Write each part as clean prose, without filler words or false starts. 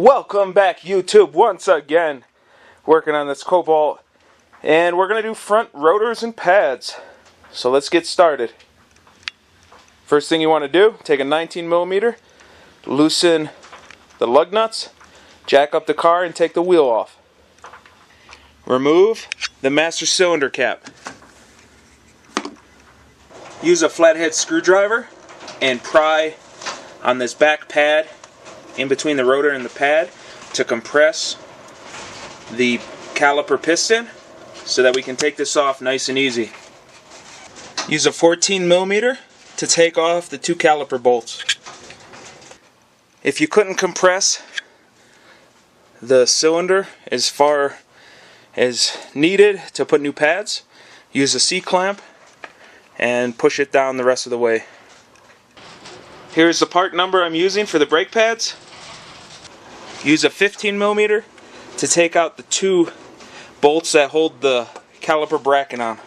Welcome back, YouTube, once again. Working on this Cobalt, and we're going to do front rotors and pads. So let's get started. First thing you want to do, take a 19mm, loosen the lug nuts, jack up the car, and take the wheel off. Remove the master cylinder cap. Use a flathead screwdriver and pry on this back pad in between the rotor and the pad to compress the caliper piston so that we can take this off nice and easy. Use a 14mm to take off the two caliper bolts. If you couldn't compress the cylinder as far as needed to put new pads, use a C-clamp and push it down the rest of the way. Here's the part number I'm using for the brake pads. Use a 15mm to take out the two bolts that hold the caliper bracket on.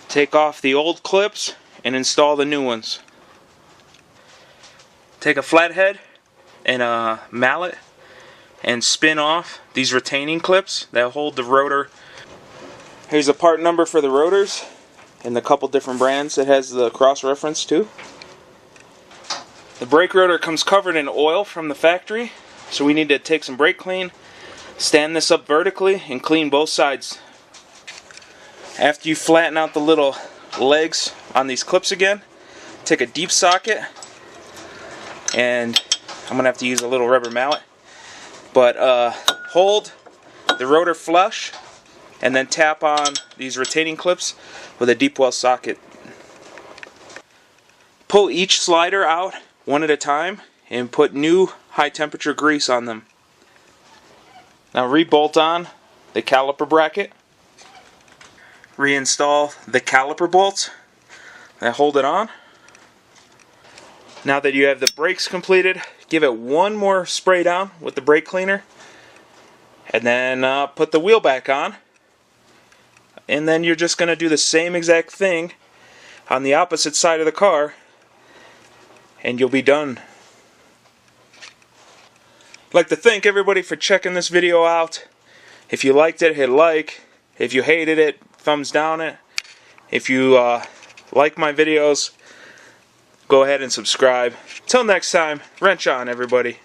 Take off the old clips and install the new ones. Take a flathead and a mallet and spin off these retaining clips that hold the rotor. Here's a part number for the rotors and the couple different brands it has the cross reference to. The brake rotor comes covered in oil from the factory, so we need to take some brake clean, stand this up vertically, and clean both sides. After you flatten out the little legs on these clips again, take a deep socket, and I'm going to have to use a little rubber mallet, but hold the rotor flush and then tap on these retaining clips with a deep well socket. Pull each slider out one at a time and put new high temperature grease on them. Now re-bolt on the caliper bracket. Reinstall the caliper bolts that hold it on. Now that you have the brakes completed, give it one more spray down with the brake cleaner, and then put the wheel back on. And then you're just going to do the same exact thing on the opposite side of the car, and you'll be done. I'd like to thank everybody for checking this video out. If you liked it, hit like. If you hated it, thumbs down it. If you like my videos, go ahead and subscribe. Till next time, wrench on, everybody.